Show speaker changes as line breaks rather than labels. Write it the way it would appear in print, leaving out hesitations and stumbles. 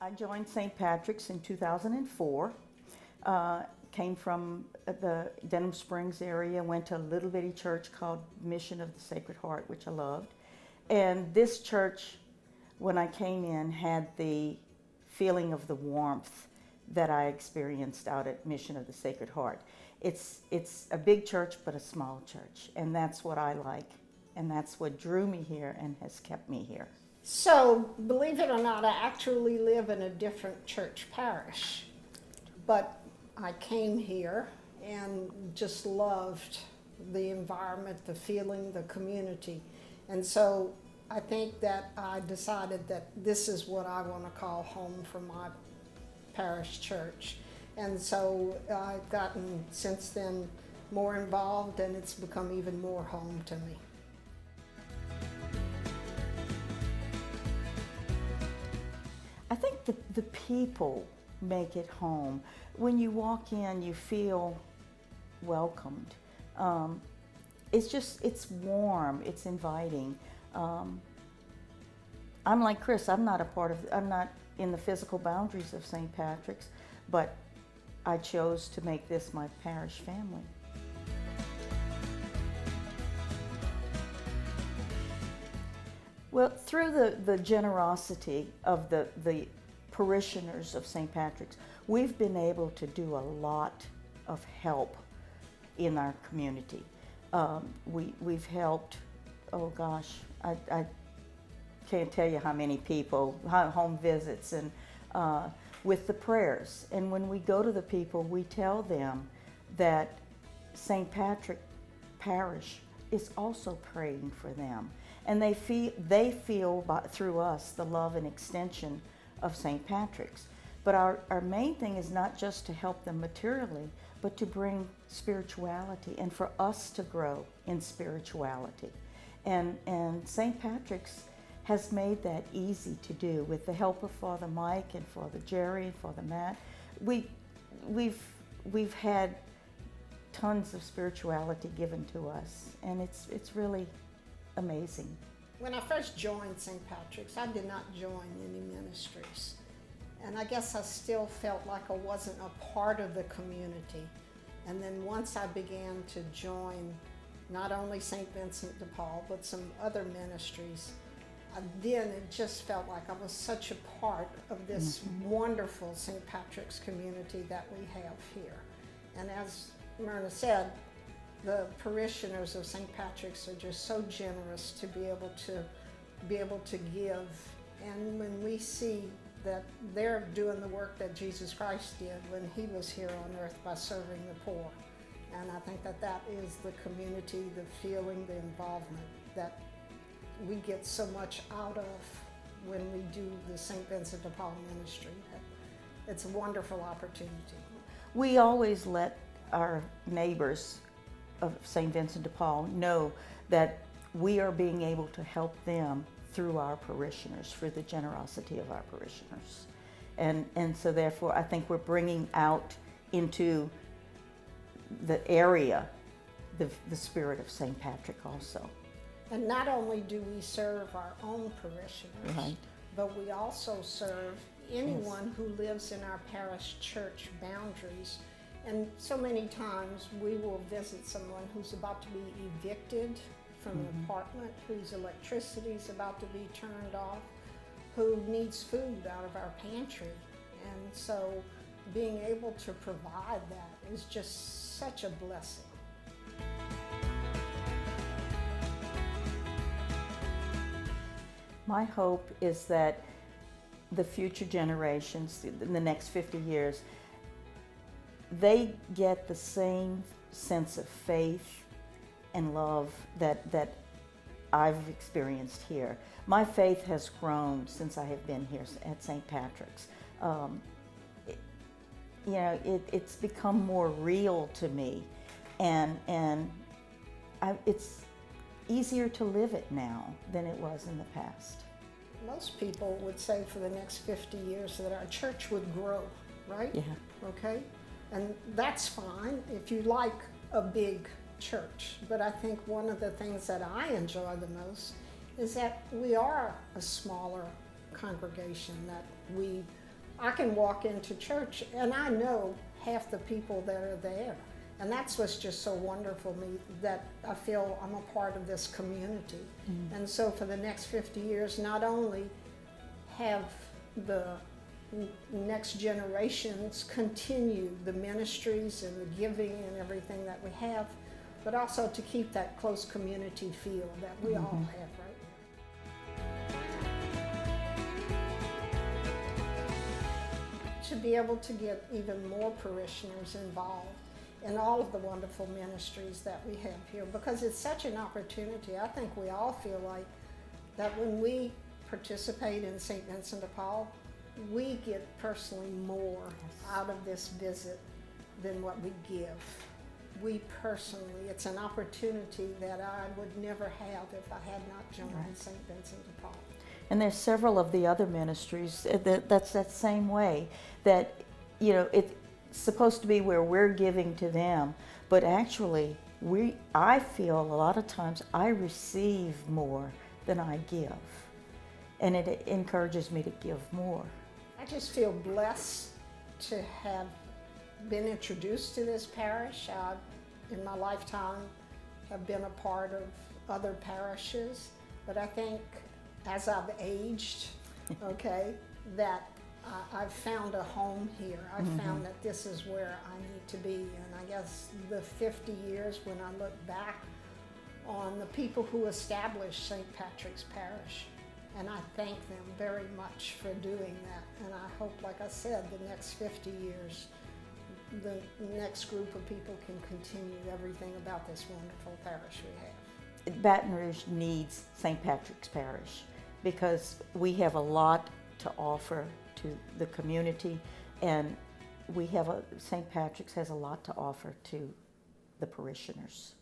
I joined St. Patrick's in 2004. Came from the Denham Springs area, went to a little bitty church called Mission of the Sacred Heart, which I loved. And this church, when I came in, had the feeling of the warmth that I experienced out at Mission of the Sacred Heart. It's a big church, but a small church, and that's what I like, and that's what drew me here and has kept me here.
So, believe it or not, I actually live in a different church parish, but I came here and just loved the environment, the feeling, the community. And so I think that I decided that this is what I want to call home for my parish church. And so I've gotten since then more involved, and it's become even more home to me.
I think the people make it home. When you walk in, you feel welcomed. It's warm, it's inviting. I'm like Chris, I'm not in the physical boundaries of St. Patrick's, but I chose to make this my parish family. Well, through the generosity of the parishioners of St. Patrick's, we've been able to do a lot of help in our community. We've helped, oh gosh, I can't tell you how many people, home visits, and with the prayers. And when we go to the people, we tell them that St. Patrick Parish is also praying for them. And they feel through us the love and extension of St. Patrick's. But our main thing is not just to help them materially, but to bring spirituality and for us to grow in spirituality. And St. Patrick's has made that easy to do with the help of Father Mike and Father Jerry and Father Matt. We've had tons of spirituality given to us, and it's really amazing.
When I first joined St. Patrick's, I did not join any ministries. And I guess I still felt like I wasn't a part of the community. And then once I began to join not only St. Vincent de Paul, but some other ministries, then it just felt like I was such a part of this wonderful St. Patrick's community that we have here. And as Myrna said, the parishioners of St. Patrick's are just so generous to be able to give. And when we see that they're doing the work that Jesus Christ did when he was here on earth by serving the poor. And I think that is the community, the feeling, the involvement that we get so much out of when we do the St. Vincent de Paul ministry. It's a wonderful opportunity.
We always let our neighbors of St. Vincent de Paul know that we are being able to help them through our parishioners, through the generosity of our parishioners. And so therefore I think we're bringing out into the area the spirit of St. Patrick also.
And not only do we serve our own parishioners,
right,
but we also serve anyone who lives in our parish church boundaries. And so many times we will visit someone who's about to be evicted from an apartment, whose electricity is about to be turned off, who needs food out of our pantry. And so being able to provide that is just such a blessing.
My hope is that the future generations, in the next 50 years, they get the same sense of faith and love that I've experienced here. My faith has grown since I have been here at St. Patrick's. It's become more real to me, and it's easier to live it now than it was in the past.
Most people would say for the next 50 years that our church would grow, right?
Yeah.
Okay? And that's fine if you like a big church. But I think one of the things that I enjoy the most is that we are a smaller congregation, that we I can walk into church and I know half the people that are there. And that's what's just so wonderful me, that I feel I'm a part of this community. And so for the next 50 years, not only have the next generations continue the ministries and the giving and everything that we have, but also to keep that close community feel that we all have right now. To be able to get even more parishioners involved in all of the wonderful ministries that we have here, because it's such an opportunity. I think we all feel like that when we participate in St. Vincent de Paul, we get personally more out of this visit than what we give. We personally, it's an opportunity that I would never have if I had not joined St. Vincent de Paul.
And there's several of the other ministries that's that same way, that, you know, it's supposed to be where we're giving to them, but actually I feel a lot of times I receive more than I give, and it encourages me to give more.
I just feel blessed to have been introduced to this parish. I, in my lifetime, have been a part of other parishes, but I think as I've aged, okay, that I've found a home here. I've found that this is where I need to be, and I guess the 50 years when I look back on the people who established St. Patrick's Parish, and I thank them very much for doing that. And I hope, like I said, the next 50 years, the next group of people can continue everything about this wonderful parish we have.
Baton Rouge needs St. Patrick's Parish because we have a lot to offer to the community, and St. Patrick's has a lot to offer to the parishioners.